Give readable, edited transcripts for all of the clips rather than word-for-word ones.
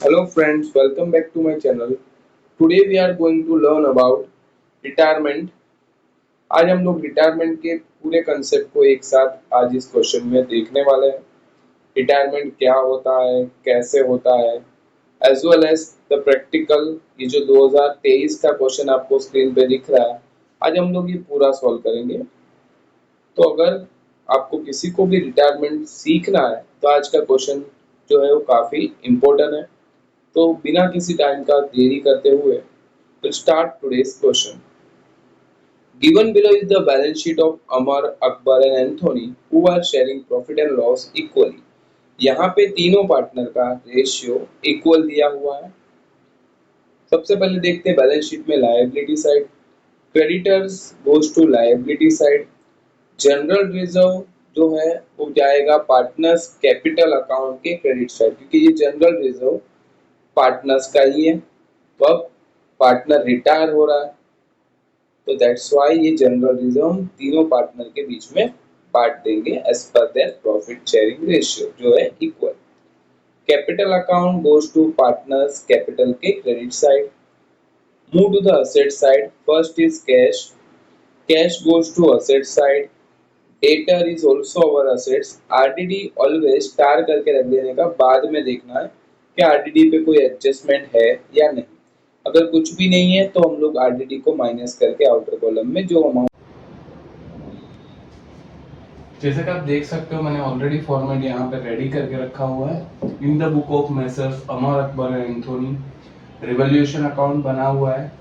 Hello friends, welcome back to my channel. Today we are going to learn about retirement. आज हम लोग retirement के पूरे concept को एक साथ आज इस क्वेश्चन में देखने वाले हैं। रिटायरमेंट क्या होता है, कैसे होता है, as well as the practical. ये जो 2023 का क्वेश्चन आपको स्क्रीन पे दिख रहा है, आज हम लोग ये पूरा सॉल्व करेंगे। तो अगर आपको किसी को भी रिटायरमेंट सीखना है तो आज का क्वेश्चन जो है वो काफ़ी इम्पोर्टेंट है। तो बिना किसी टाइम का देरी करते हुए we'll start today's question. Given below is the balance sheet of Amar, Akbar and Anthony who are sharing profit and loss equally. यहाँ पे तीनों पार्टनर का रेशियो इक्वल दिया हुआ है। सबसे पहले देखते हैं बैलेंस शीट में liability side. Creditors goes to liability side. General reserve जो है वो जाएगा पार्टनर्स कैपिटल अकाउंट के क्रेडिट साइड, क्योंकि ये जनरल रिजर्व पार्टनर्स का ही है। तो अब पार्टनर रिटायर हो रहा है तो दैट्स व्हाई ये जनरल रिजर्व तीनों पार्टनर के बीच में बांट देंगे as per their profit sharing ratio जो है equal. Capital account goes to partners capital के credit side. Move to the asset side. First is cash. Cash goes to asset side. Debtor is also our assets. RDD always star करके रख देने का, बाद में देखना है कि आरडीडी पे कोई एडजस्टमेंट है या नहीं। अगर कुछ भी नहीं है तो हम लोग आरडीडी को माइनस करके आउटर कॉलम में जो अमाउंट, जैसे कि आप देख सकते हो मैंने ऑलरेडी फॉर्मेट यहाँ पे रेडी करके रखा हुआ है। In the book of messrs Amar Akbar and Anthony revolution account बना हुआ है,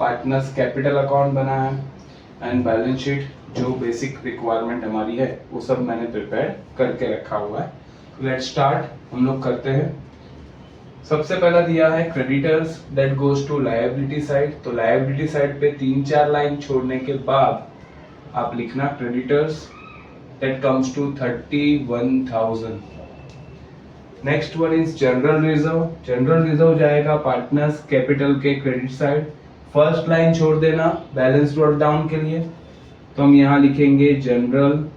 पार्टनर्स कैपिटल अकाउंट बना है एंड बैलेंस शीट जो बेसिक रिक्वायरमेंट हमारी है वो सब मैंने प्रिपेयर करके रखा हुआ है। लेट्स स्टार्ट, हम लोग करते हैं। सबसे पहला दिया है creditors that goes to liability side. तो लायबिलिटी साइड पे 3-4 लाइन छोड़ने के बाद आप लिखना creditors that comes to 31,000. Next one is general reserve. General reserve जाएगा पार्टनर्स कैपिटल के क्रेडिट साइड। फर्स्ट लाइन छोड़ देना बैलेंस नोट डाउन के लिए, तो हम यहाँ लिखेंगे general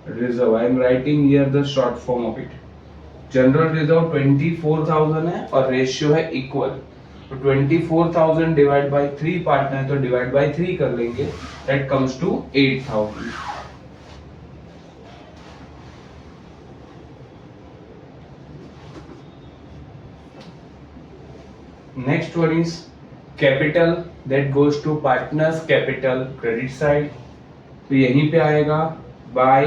reserve. I am writing here the short form of it. General reserve 24,000 है और रेशियो है इक्वल। तो 24,000 डिवाइड बाई 3 पार्टनर, तो डिवाइड बाई 3 कर लेंगे, that comes to 8,000। Next one is capital that goes to partners capital credit side. तो यहीं पे आएगा by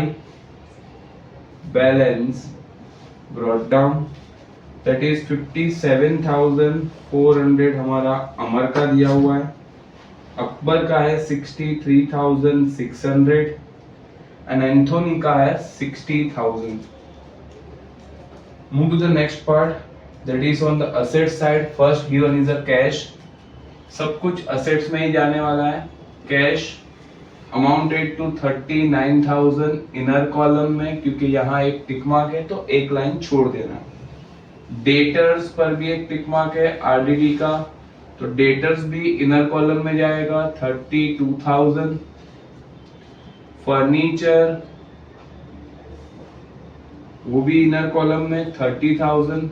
balance brought down, that is 57,400 हमारा अमर का दिया हुआ है, अकबर का है 63,600 एंड एंथोनी का है 60,000। Move to the next part, that is on the asset side. First given is a cash. सब कुछ assets में ही जाने वाला है। Cash amounted to 39,000 inner column में, क्योंकि यहाँ एक टिक मार्क है तो एक लाइन छोड़ देना। डेटर्स पर भी एक टिक मार्क है आरडीडी का, तो डेटर्स भी इनर कॉलम में जाएगा 32,000। फर्नीचर वो भी इनर कॉलम में 30,000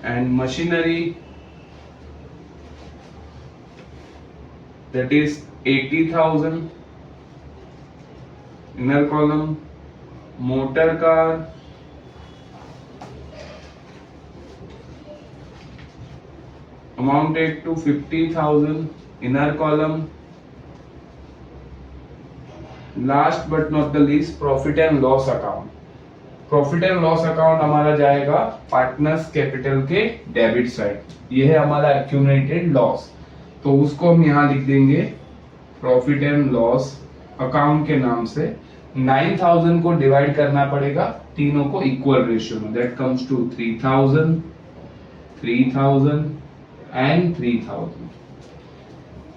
and machinery that is 80,000 inner column. motor car amounted to 50,000 inner column. last but not the least profit and loss account. Profit and loss account हमारा जाएगा partners capital के debit side. ये है हमारा accumulated loss, तो उसको हम यहाँ लिख देंगे प्रॉफिट एंड लॉस अकाउंट के नाम से। 9,000 को डिवाइड करना पड़ेगा तीनों को इक्वल रेशियो में, that comes to 3,000, 3,000 and 3,000।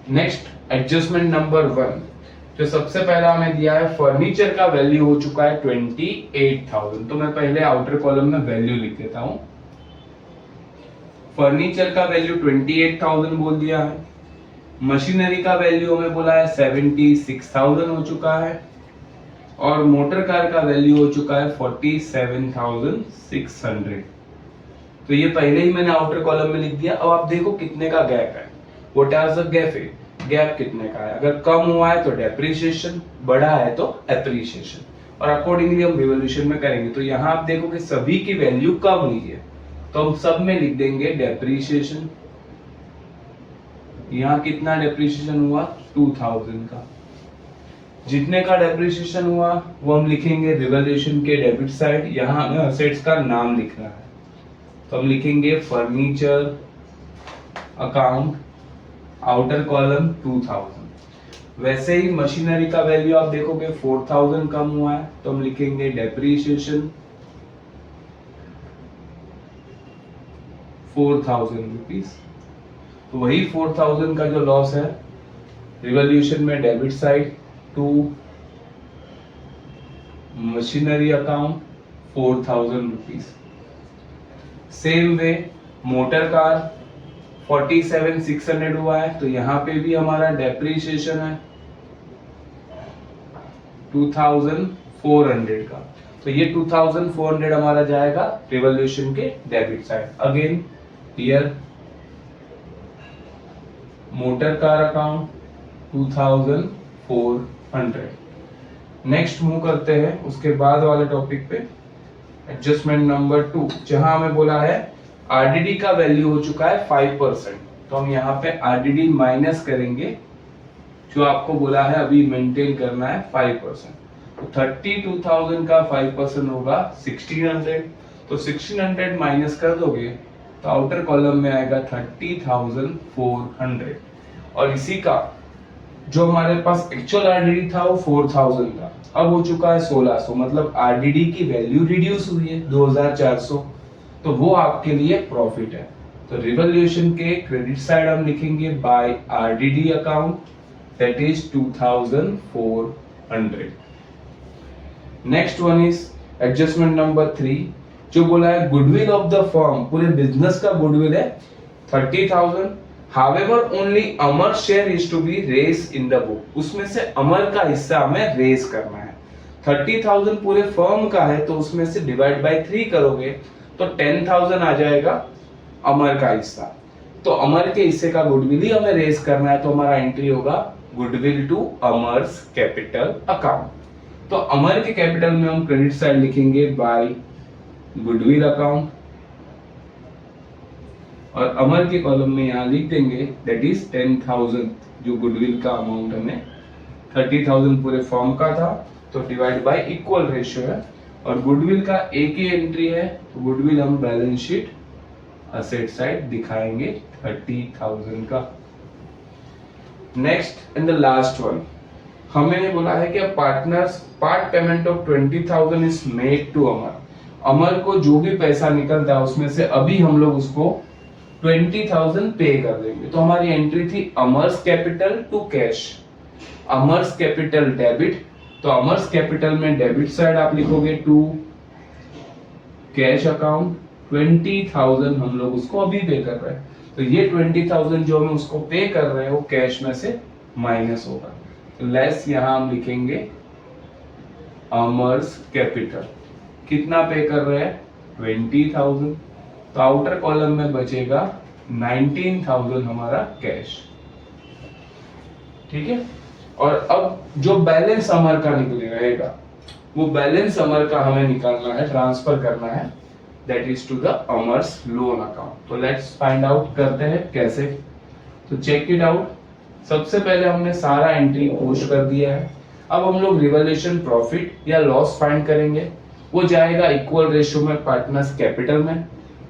Next adjustment number 1, जो सबसे पहला हमें दिया है फर्नीचर का वैल्यू हो चुका है 28,000। तो मैं पहले आउटर कॉलम में वैल्यू लिख देता हूं। फर्नीचर का वैल्यू 28,000 बोल दिया है। मशीनरी का वैल्यू हमें बोला है 76,000 हो चुका है, और मोटर कार का वैल्यू हो चुका है 47,600। तो ये पहले ही मैंने आउटर कॉलम में लिख दिया। अब आप देखो कितने का गैप है, what are the gap, gap कितने का है। अगर कम हुआ है तो डेप्रिसिएशन, बढ़ा है तो एप्रिसिएशन, और अकॉर्डिंगली हम रिवॉल्यूशन में करेंगे। तो यहाँ आप देखो कि सभी की वैल्यू कम हुई है, तो हम सब में लिख देंगे डेप्रिसिएशन। यहाँ कितना डेप्रिसिएशन हुआ, 2000 का। जितने का डेप्रिसिएशन हुआ वो हम लिखेंगे रिवॉल्यूशन के डेबिट साइड। यहाँ हमें असेट्स का नाम लिखना है, तो हम लिखेंगे फर्नीचर अकाउंट, आउटर कॉलम 2000। वैसे ही मशीनरी का वैल्यू आप देखोगे 4000 कम हुआ है, तो हम लिखेंगे डेप्रिसिएशन 4000 रुपीज। तो वही 4000 का जो लॉस है रिवॉल्यूशन में debit side to machinery account 4000 rupees. Same way motor car 47,600 हुआ है, तो यहाँ पे भी हमारा डेप्रिसिएशन है 2400 का। तो ये 2400 हमारा जाएगा रिवॉल्यूशन के debit side. Again here motor car account 2400। Next move करते हैं उसके बाद वाले टॉपिक पे, एडजस्टमेंट नंबर 2, जहां हमें बोला है आरडीडी का वैल्यू हो चुका है 5%, तो हम यहाँ पे आरडीडी माइनस करेंगे, जो आपको बोला है अभी मेंटेन करना है 5%। तो 32,000 का 5% होगा 1600, तो 1600 माइनस कर दोगे तो आउटर कॉलम में आएगा 30,400। और इसी का जो हमारे पास एक्चुअल आरडीडी था वो 4000 था, अब हो चुका है 1600, मतलब आरडीडी की वैल्यू रिड्यूस हुई है 2400, तो वो आपके लिए प्रॉफिट है। तो रिवॉल्यूशन के क्रेडिट साइड हम लिखेंगे by RDD account, that is 2400। Next one is adjustment number 3, जो बोला है गुडविल ऑफ द फर्म, पूरे बिजनेस का गुडविल है 30,000। However, only Amar share is to be raised in the book, उसमें से अमर का हिस्सा हमें रेज करना है। 30,000 पूरे फर्म का है, तो उसमें से डिवाइड बाय 3 करोगे तो 10,000 आ जाएगा अमर का हिस्सा। तो अमर के हिस्से का गुडविल ही हमें रेज करना है, तो हमारा एंट्री होगा goodwill to Amar's capital account. तो अमर के कैपिटल में हम क्रेडिट साइड लिखेंगे बाय गुडविल अकाउंट, और अमर के कॉलम में यहाँ लिख देंगे दैट इज 10,000, जो गुडविल का अमाउंट हमें 30,000 पूरे फॉर्म का था, तो डिवाइड बाय इक्वल रेशियो है, और गुडविल का एक ही एंट्री है, तो गुडविल हम बैलेंस शीट असेट साइड दिखाएंगे 30,000 का। Next and the last one, हमें बोला है कि partners part payment of 20,000 is made to Amar. Amar को जो भी पैसा निकलता है उसमें से अभी हम लोग उसको 20,000 पे कर देंगे। तो हमारी एंट्री थी Amar's capital to cash, Amar's capital debit, तो अमर्स कैपिटल में डेबिट साइड आप लिखोगे टू कैश अकाउंट, 20,000 हम लोग उसको अभी पे कर रहे हैं, तो ये 20,000 जो हम उसको पे कर रहे हैं वो कैश में से माइनस होगा, तो लेस यहां हम लिखेंगे अमर्स कैपिटल। कितना पे कर रहे हैं 20,000, तो आउटर कॉलम में बचेगा 19,000 हमारा कैश। ठीक है, और अब जो बैलेंस अमर का निकले रहेगा वो बैलेंस अमर का हमें निकालना है, ट्रांसफर करना है, that is to the Amar's loan account. तो लेट्स फाइंड आउट करते हैं कैसे। तो चेक इट आउट। सबसे पहले हमने सारा एंट्री पोस्ट कर दिया है। अब हम लोग रिवॉल्यूशन प्रॉफिट या लॉस फाइंड करेंगे, वो जाएगा इक्वल रेशियो में पार्टनर्स कैपिटल में।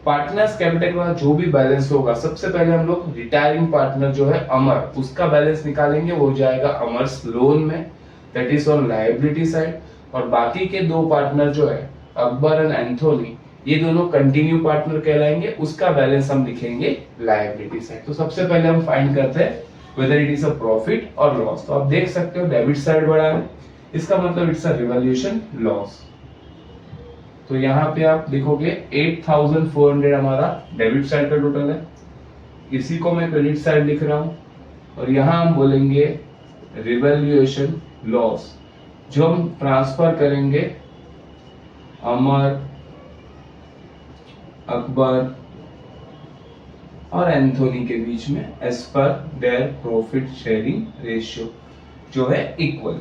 पार्टनर्स कैपिटल का जो भी बैलेंस होगा, सबसे पहले हम लोग रिटायरिंग पार्टनर जो है अमर, उसका बैलेंस निकालेंगे, वो जाएगा अमर्स लोन में, that is on liability side. और बाकी के दो पार्टनर जो है अकबर एंड एंथोनी, ये दोनों कंटिन्यू पार्टनर कहलाएंगे, उसका बैलेंस हम लिखेंगे लायबिलिटी साइड। तो सबसे पहले हम फाइंड करते हैं whether it is a profit or loss। तो आप देख सकते हो डेबिट साइड बड़ा है, इसका मतलब इट्स अ रिवॉल्यूशन लॉस। तो यहाँ पे आप देखोगे 8,400 हमारा डेबिट साइड का टोटल है, इसी को मैं क्रेडिट साइड लिख रहा हूँ, और यहाँ हम बोलेंगे रिवॉल्यूशन लॉस, जो हम ट्रांसफर करेंगे अमर, अकबर और एंथोनी के बीच में as per their profit sharing ratio जो है इक्वल।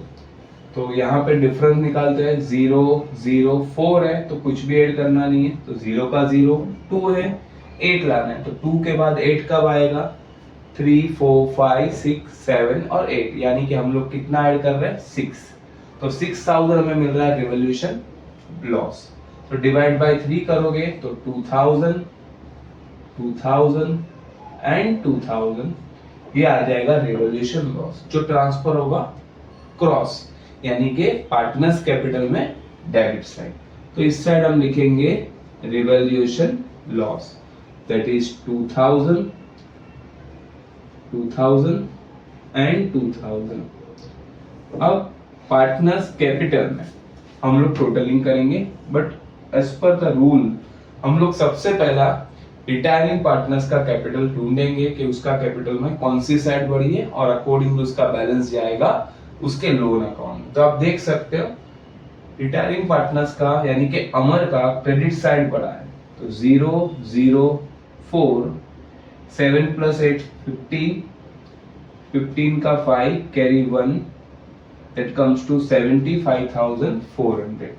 तो यहाँ पे डिफरेंस निकालते हैं, 0 0 4 है तो कुछ भी ऐड करना नहीं है, तो 0 का 0, 2 है 8 लाना है, तो 2 के बाद 8 कब आएगा, 3 4 5 6 7 और 8, यानी कि हम लोग कितना ऐड कर रहे हैं, 6। तो 6000 हमें मिल रहा है रिवॉल्यूशन लॉस। तो डिवाइड बाय 3 करोगे तो 2000 2000 एंड 2000, ये आ जाएगा रिवॉल्यूशन लॉस जो ट्रांसफर होगा क्रॉस, यानी कि पार्टनर्स कैपिटल में डेबिट साइड। तो इस साइड हम लिखेंगे revaluation loss, that is 2000 and 2000। अब पार्टनर्स कैपिटल में हम लोग टोटलिंग करेंगे, but as per the rule हम लोग सबसे पहला रिटायरिंग पार्टनर्स का कैपिटल ढूंढेंगे कि उसका कैपिटल में कौन सी साइड बढ़ी है, और अकॉर्डिंग उसका बैलेंस जाएगा उसके लोन अकाउंट। तो आप देख सकते हो रिटायरिंग पार्टनर्स का यानी कि अमर का क्रेडिट साइड बढ़ा है, तो 0 0 4 7 + 8 15, 15 का 5 कैरी 1, दैट कम्स टू 75,400।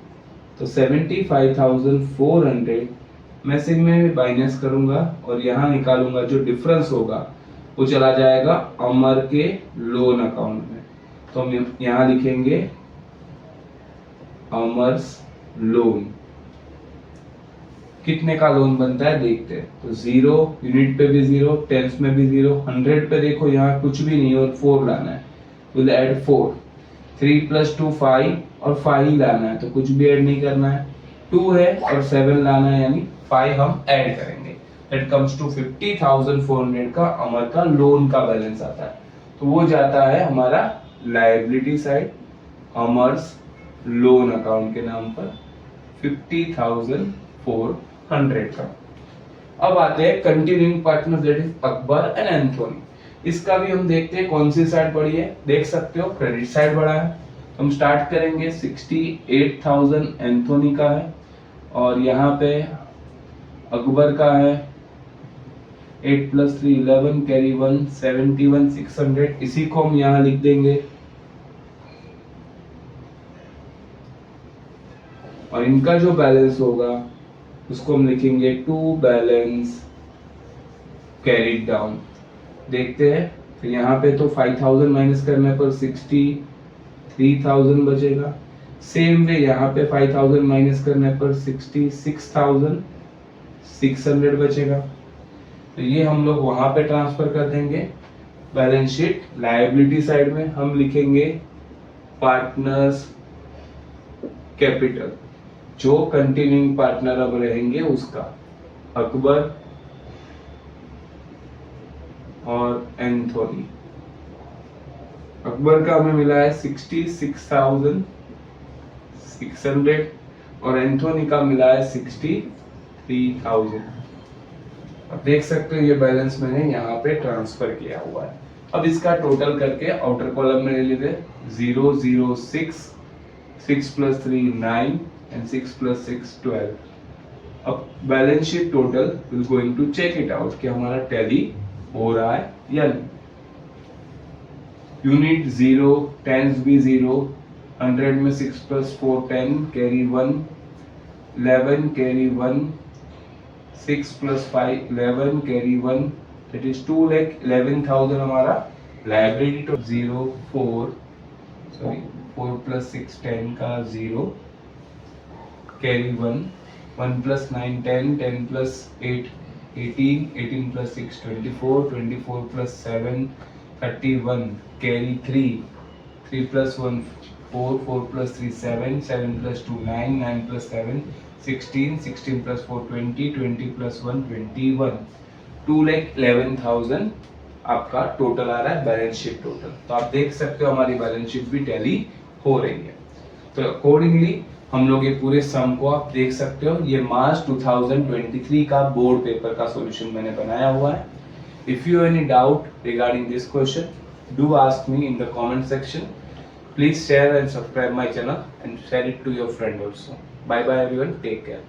तो 75,400 मैं से में माइनस करूंगा और यहाँ निकालूंगा, जो डिफरेंस होगा वो चला जाएगा अमर के लोन अकाउंट में। तो हम यहाँ लिखेंगे अमर्स लोन। कितने का लोन बनता है देखते हैं, तो 0 यूनिट पे भी 0, टेंस में भी 0, 100 पे देखो यहाँ कुछ भी नहीं और 4 लाना है, विल ऐड 4, 3 + 2 5 और 5 ही लाना है, तो कुछ भी ऐड नहीं करना है, 2 है और 7 लाना है, यानी 5 हम ऐड करेंगे, दैट कम्स टू 50,400 का अमर का लोन का बैलेंस आता है। तो वो जाता है हमारा लायबिलिटी साइड अमर्स लोन अकाउंट के नाम पर 50,400 का। अब आते हैं continuing partner, that is Akbar and Anthony. इसका भी हम देखते हैं कौन सी साइड बढ़ी है, देख सकते हो क्रेडिट साइड बढ़ा है। तो हम स्टार्ट करेंगे 68,000 एंथोनी का है, और यहाँ पे अकबर का है 8 + 3 11 कैरी 1 71,600, इसी को हम यहाँ लिख देंगे। और इनका जो बैलेंस होगा उसको हम लिखेंगे टू बैलेंस कैरीड डाउन। देखते हैं, तो यहाँ पे तो 5,000 माइनस करने पर 63,000 बचेगा। सेम वे यहाँ पे 5,000 माइनस करने पर 66,600 बचेगा। तो ये हम लोग वहां पे ट्रांसफर कर देंगे। बैलेंस शीट लायबिलिटी साइड में हम लिखेंगे पार्टनर्स कैपिटल, जो कंटिन्यूइंग पार्टनर अब रहेंगे उसका, अकबर और एंथोनी। अकबर का हमें मिला है 66,600 और एंथोनी का मिला है 63,000। अब देख सकते हो ये बैलेंस मैंने यहाँ पे ट्रांसफर किया हुआ है। अब इसका टोटल करके आउटर कॉलम में ले लेते, 0 0 6, 6 + 3 9 and 6 + 6 12। अब balance sheet total will going to check it out कि हमारा टैली हो रहा है या नहीं। यूनिट 0, टेंस भी 0, 100 में 6 + 4 10 carry 1, 11 carry 1, 6 + 5 11 carry 1, that is 2,11,000 हमारा लायबिलिटी टू 0 4 + 6 10 का 0 कैरी 1, 1 + 9 10, 10 + 8 18, 18 + 6 24, 24 + 7 31 कैरी 3, 3 + 1 4, 4 + 3 7, 7 + 2 9, 9 + 7 16, 16 + 4 20, 20 + 1 21, 2,11,000 आपका टोटल आ रहा है बैलेंस शीट टोटल। तो आप देख सकते हो हमारी बैलेंस शीट भी टैली हो रही है। तो अकॉर्डिंगली हम लोग ये पूरे सम को आप देख सकते हो, ये मार्च 2023 का बोर्ड पेपर का सॉल्यूशन मैंने बनाया हुआ है। If you any doubt regarding this question, do ask me in the comment section. Please share and subscribe my channel and share it to your friend also. Bye bye everyone, take care.